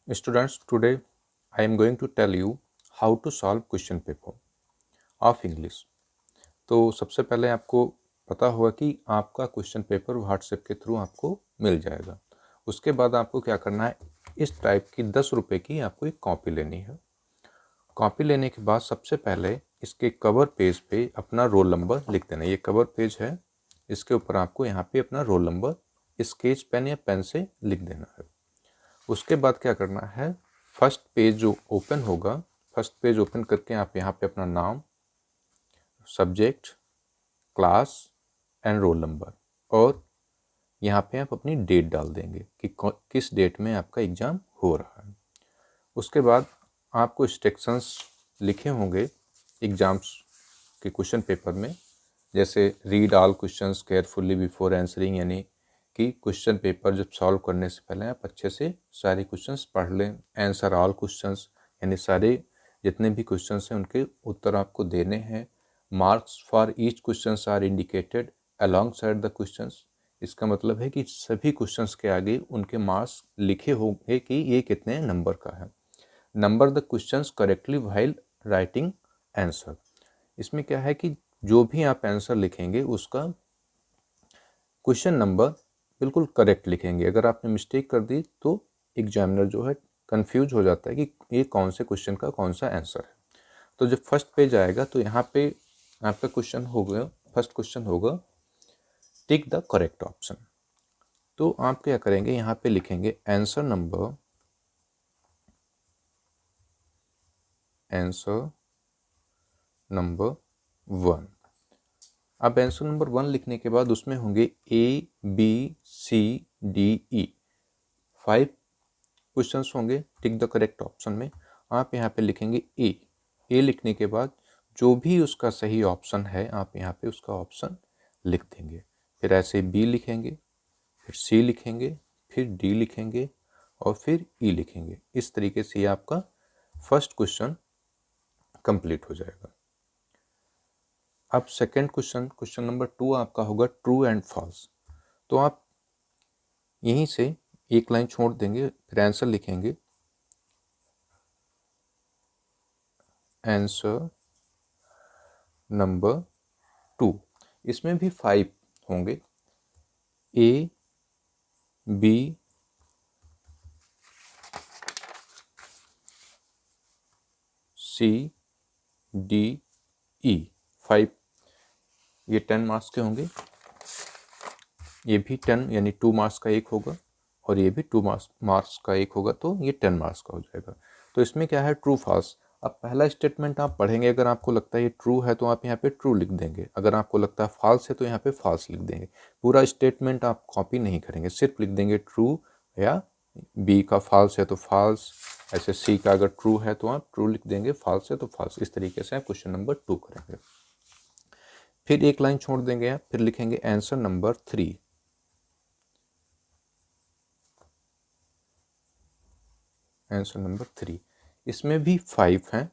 Students, today I am going to tell you how to solve question paper of English। तो सबसे पहले आपको पता होगा कि आपका क्वेश्चन पेपर व्हाट्सएप के थ्रू आपको मिल जाएगा। उसके बाद आपको क्या करना है, इस टाइप की 10 रुपये की आपको एक कॉपी लेनी है। कॉपी लेने के बाद सबसे पहले इसके कवर पेज पे अपना रोल नंबर लिख देना। ये कवर पेज है, इसके ऊपर आपको यहाँ पे अपना रोल नंबर स्केच पेन या पेन से लिख देना है। उसके बाद क्या करना है, फर्स्ट पेज जो ओपन होगा, फर्स्ट पेज ओपन करके आप यहाँ पे अपना नाम, subject, class and roll number और यहाँ पे आप अपनी डेट डाल देंगे कि किस डेट में आपका एग्ज़ाम हो रहा है। उसके बाद आपको इंस्ट्रक्शंस लिखे होंगे एग्ज़ाम्स के क्वेश्चन पेपर में, जैसे read all questions carefully before answering, यानी कि क्वेश्चन पेपर जब सॉल्व करने से पहले आप अच्छे से सारे क्वेश्चंस पढ़ लें। आंसर ऑल क्वेश्चंस, यानी सारे जितने भी क्वेश्चंस हैं उनके उत्तर आपको देने हैं। Marks for each questions are indicated alongside the questions. इसका मतलब है कि सभी क्वेश्चंस के आगे उनके मार्क्स लिखे होंगे कि ये कितने नंबर का है। Number the questions correctly while writing answer. इसमें क्या है कि जो भी आप आंसर लिखेंगे उसका क्वेश्चन नंबर बिल्कुल करेक्ट लिखेंगे। अगर आपने मिस्टेक कर दी तो एग्जामिनर जो है कंफ्यूज हो जाता है कि ये कौन से क्वेश्चन का कौन सा आंसर है। तो जब फर्स्ट पेज आएगा तो यहाँ पे आपका क्वेश्चन होगा, फर्स्ट क्वेश्चन होगा टिक द करेक्ट ऑप्शन। तो आप क्या करेंगे, यहाँ पे लिखेंगे आंसर नंबर 1। अब आंसर नंबर 1 लिखने के बाद उसमें होंगे ABCDE 5 क्वेश्चंस होंगे टिक द करेक्ट ऑप्शन में। आप यहाँ पे लिखेंगे ए लिखने के बाद जो भी उसका सही ऑप्शन है आप यहाँ पे उसका ऑप्शन लिख देंगे। फिर ऐसे बी लिखेंगे, फिर सी लिखेंगे, फिर डी लिखेंगे और फिर ई लिखेंगे। इस तरीके से आपका फर्स्ट क्वेश्चन कंप्लीट हो जाएगा। अब सेकंड क्वेश्चन नंबर 2 आपका होगा ट्रू एंड फॉल्स। तो आप यहीं से एक लाइन छोड़ देंगे, फिर आंसर लिखेंगे आंसर नंबर 2। इसमें भी 5 होंगे, A B C D E 5। ये 10 मार्क्स के होंगे, ये भी 10 यानी 2 मार्क्स का एक होगा और ये भी 2 मार्क्स का एक होगा, तो ये 10 मार्क्स का हो जाएगा। तो इसमें क्या है, ट्रू फॉल्स। अब पहला स्टेटमेंट आप पढ़ेंगे, अगर आपको लगता है ये ट्रू है तो आप यहाँ पे ट्रू लिख देंगे, अगर आपको लगता है फॉल्स है तो यहाँ पे फॉल्स लिख देंगे। पूरा स्टेटमेंट आप कॉपी नहीं करेंगे, सिर्फ लिख देंगे ट्रू, या बी का फॉल्स है तो फॉल्स, ऐसे सी का अगर ट्रू है तो आप ट्रू लिख देंगे, फॉल्स है तो फॉल्स। इस तरीके से आप क्वेश्चन नंबर 2 करेंगे। फिर एक लाइन छोड़ देंगे आप, फिर लिखेंगे आंसर नंबर 3। आंसर नंबर 3, इसमें भी 5 हैं,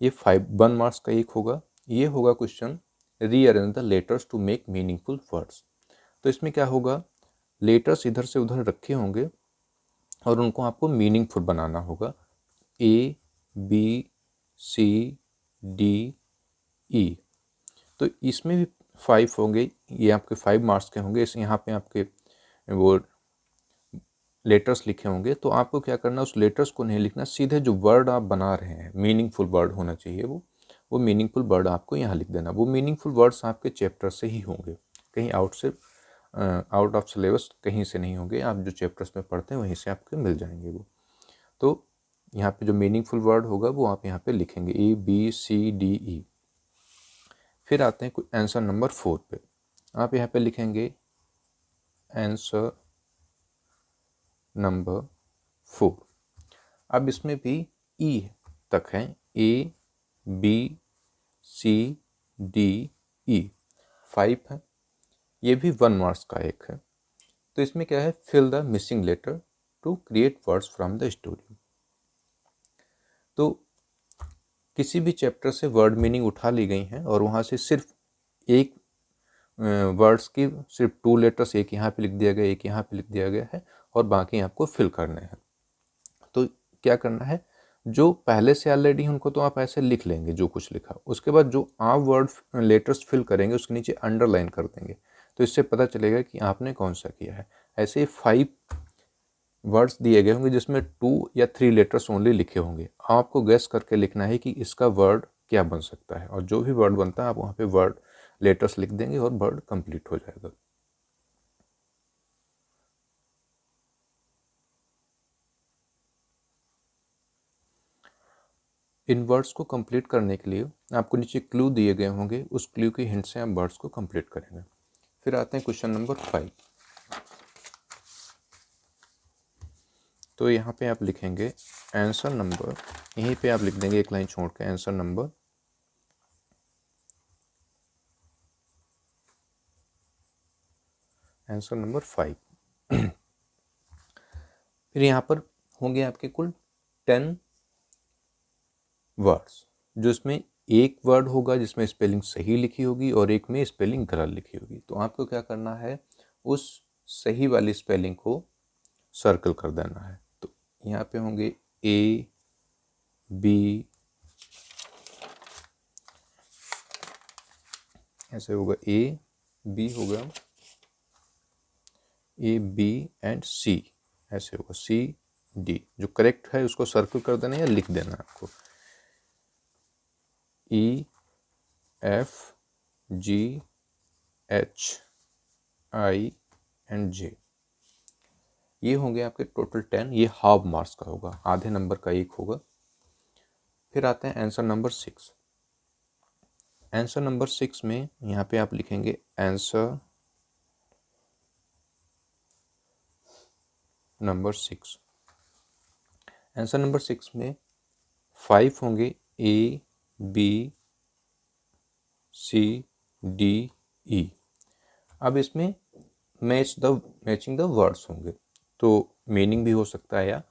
ये 1 मार्क्स का एक होगा। ये होगा question rearrange the letters to make meaningful words. तो इसमें क्या होगा, लेटर्स इधर से उधर रखे होंगे और उनको आपको मीनिंगफुल बनाना होगा। ABCDE, तो इसमें भी 5 होंगे, ये आपके 5 मार्क्स के होंगे। इस यहाँ पे आपके वो लेटर्स लिखे होंगे, तो आपको क्या करना, उस लेटर्स को नहीं लिखना, सीधे जो वर्ड आप बना रहे हैं मीनिंगफुल वर्ड होना चाहिए, वो मीनिंगफुल वर्ड आपको यहाँ लिख देना। वो मीनिंगफुल वर्ड्स आपके चैप्टर से ही होंगे, कहीं आउट ऑफ सिलेबस कहीं से नहीं होंगे। आप जो चैप्टर्स में पढ़ते हैं वहीं से आपको मिल जाएंगे वो। तो यहाँ पे जो मीनिंगफुल वर्ड होगा वो आप यहाँ पे लिखेंगे ABCDE। फिर आते हैं आंसर नंबर 4 पे। आप यहाँ पे लिखेंगे आंसर नंबर 4। अब इसमें भी ई तक हैं, ABCDE 5 है, ये भी 1 मार्क्स का एक है। तो इसमें क्या है, fill the missing letter to create words from the story. तो किसी भी चैप्टर से वर्ड मीनिंग उठा ली गई हैं और वहाँ से सिर्फ एक वर्ड्स की सिर्फ 2 लेटर्स, एक यहाँ पे लिख दिया गया, एक यहाँ पे लिख दिया गया है और बाकी आपको फिल करने हैं। क्या करना है, जो पहले से ऑलरेडी उनको तो आप ऐसे लिख लेंगे जो कुछ लिखा, उसके बाद जो आप वर्ड लेटर्स फिल करेंगे उसके नीचे अंडरलाइन कर देंगे, तो इससे पता चलेगा कि आपने कौन सा किया है। ऐसे 5 वर्ड्स दिए गए होंगे जिसमें 2 या 3 लेटर्स ओनली लिखे होंगे, आपको गेस करके लिखना है कि इसका वर्ड क्या बन सकता है, और जो भी वर्ड बनता है आप वहाँ पे वर्ड लेटर्स लिख देंगे और वर्ड कंप्लीट हो जाएगा। इन वर्ड्स को कंप्लीट करने के लिए आपको नीचे क्लू दिए गए होंगे, उस क्लू की हिंट से आप वर्ड्स को कंप्लीट करेंगे। फिर आते हैं क्वेश्चन नंबर 5। तो यहाँ पे आप लिखेंगे आंसर नंबर, यहीं पे आप लिख देंगे एक लाइन छोड़ के आंसर नंबर आंसर नंबर 5। फिर यहाँ पर होंगे आपके कुल 10 वर्ड्स, जो इसमें एक वर्ड होगा जिसमें स्पेलिंग सही लिखी होगी और एक में स्पेलिंग गलत लिखी होगी। तो आपको क्या करना है, उस सही वाली स्पेलिंग को सर्कल कर देना है। तो यहाँ पे होंगे A B, ऐसे होगा A B होगा, A B एंड C, ऐसे होगा C D। जो करेक्ट है उसको सर्कल कर देना या लिख देना आपको, E F G H I and J। ये होंगे आपके टोटल 10, ये हाफ मार्क्स का होगा, आधे नंबर का एक होगा। फिर आते हैं आंसर नंबर 6। आंसर नंबर 6 में यहाँ पे आप लिखेंगे आंसर नंबर 6। आंसर नंबर 6 में 5 होंगे A B C D E। अब इसमें मैचिंग द वर्ड्स होंगे, तो मीनिंग भी हो सकता है या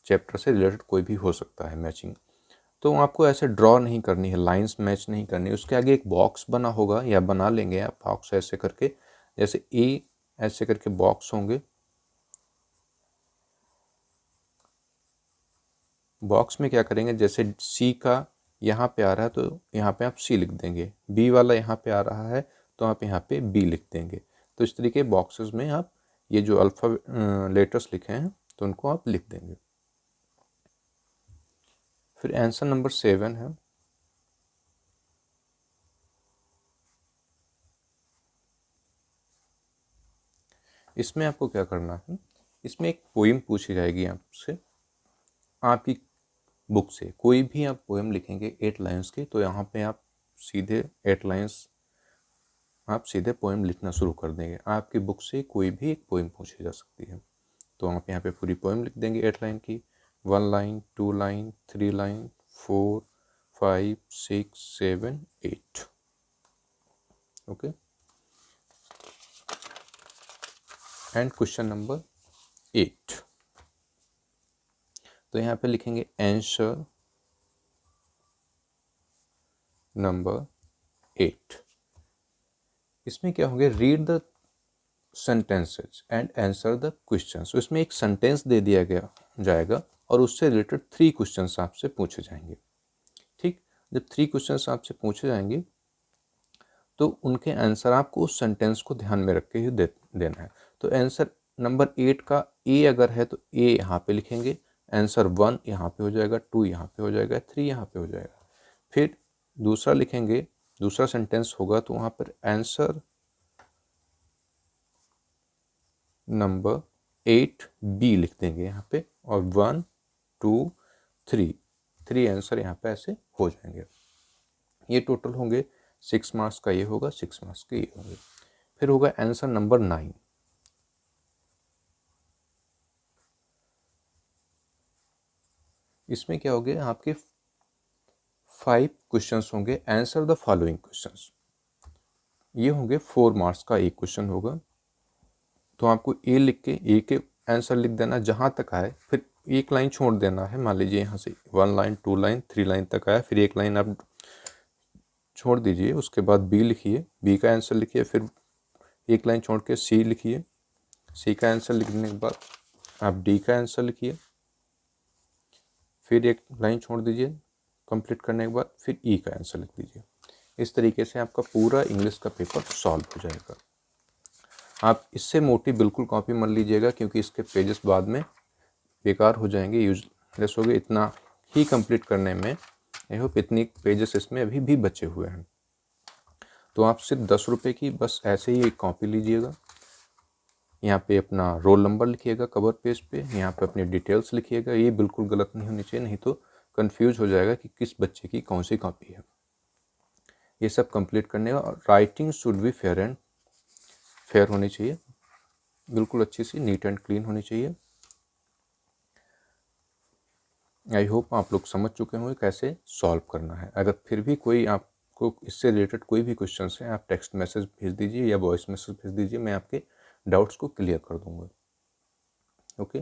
चैप्टर से रिलेटेड कोई भी हो सकता है मैचिंग। तो आपको ऐसे ड्रॉ नहीं करनी है, लाइंस मैच नहीं करनी, उसके आगे एक बॉक्स बना होगा या बना लेंगे आप बॉक्स ऐसे करके, जैसे ए ऐसे करके बॉक्स होंगे, बॉक्स में क्या करेंगे, जैसे सी का यहाँ पे आ रहा है तो यहाँ पे आप सी लिख देंगे, बी वाला यहाँ पे आ रहा है तो आप यहाँ पे बी लिख देंगे। तो इस तरीके बॉक्सेस में आप ये जो अल्फ़ा लेटर्स लिखे हैं तो उनको आप लिख देंगे। फिर आंसर नंबर 7 है, इसमें आपको क्या करना है, इसमें एक पोइम पूछी जाएगी आपसे, आपकी बुक से कोई भी आप पोएम लिखेंगे 8 लाइन्स की, तो यहाँ पे आप सीधे 8 लाइन्स आप सीधे पोएम लिखना शुरू कर देंगे। आपकी बुक से कोई भी एक पोएम पूछी जा सकती है, तो आप यहाँ पे पूरी पोएम लिख देंगे 8 लाइन की, 1 line 2 line 3 line 4 5 6 7 8। Okay. And question number 8, तो यहाँ पे लिखेंगे आंसर नंबर 8। इसमें क्या होंगे, read the sentences and answer the questions. तो इसमें एक सेंटेंस दे दिया गया जाएगा और उससे रिलेटेड 3 क्वेश्चंस आपसे पूछे जाएंगे। ठीक, जब 3 क्वेश्चंस आपसे पूछे जाएंगे तो उनके आंसर आपको उस सेंटेंस को ध्यान में रख के ही देना है। तो आंसर नंबर 8 का ए अगर है तो ए यहाँ पे लिखेंगे, आंसर 1 यहाँ पे हो जाएगा, 2 यहाँ पे हो जाएगा, 3 यहाँ पे हो जाएगा। फिर दूसरा लिखेंगे, दूसरा सेंटेंस होगा तो वहाँ पर आंसर नंबर 8 बी लिख देंगे यहाँ पे, और 1 2 3 आंसर यहाँ पे ऐसे हो जाएंगे। ये टोटल होंगे 6 मार्क्स का, ये होगा 6 मार्क्स के ये होंगे। फिर होगा आंसर नंबर 9। इसमें क्या होंगे, आपके 5 क्वेश्चंस होंगे, आंसर द फॉलोइंग क्वेश्चंस। ये होंगे 4 मार्क्स का एक क्वेश्चन होगा, तो आपको ए लिख के ए के आंसर लिख देना जहाँ तक आए, फिर एक लाइन छोड़ देना है। मान लीजिए यहाँ से 1 लाइन 2 लाइन 3 लाइन तक आया, फिर एक लाइन आप छोड़ दीजिए, उसके बाद बी लिखिए, बी का आंसर लिखिए, फिर एक लाइन छोड़ के सी लिखिए, सी का आंसर लिखने के बाद आप डी का आंसर लिखिए, फिर एक लाइन छोड़ दीजिए कंप्लीट करने के बाद, फिर ई का आंसर लिख दीजिए। इस तरीके से आपका पूरा इंग्लिश का पेपर सॉल्व हो जाएगा। आप इससे मोटी बिल्कुल कॉपी मत लीजिएगा, क्योंकि इसके पेजेस बाद में बेकार हो जाएंगे, यूजलेस हो गए। इतना ही कंप्लीट करने में आई होप इतनी पेजेस इसमें अभी भी बचे हुए हैं। तो आप सिर्फ 10 रुपये की बस ऐसे ही एक कॉपी लीजिएगा, यहाँ पे अपना रोल नंबर लिखिएगा कवर पेज पे, यहाँ पे अपनी डिटेल्स लिखिएगा। ये बिल्कुल गलत नहीं होनी चाहिए, नहीं तो कंफ्यूज हो जाएगा कि किस बच्चे की कौन सी कॉपी है। ये सब कंप्लीट करने का, और राइटिंग शुड बी फेयर होनी चाहिए, बिल्कुल अच्छी सी नीट एंड क्लीन होनी चाहिए। आई होप आप लोग समझ चुके होंगे कैसे सॉल्व करना है। अगर फिर भी कोई आपको इससे रिलेटेड कोई भी क्वेश्चन है, आप टेक्स्ट मैसेज भेज दीजिए या वॉइस मैसेज भेज दीजिए, मैं आपके डाउट्स को क्लियर कर दूंगा। ओके।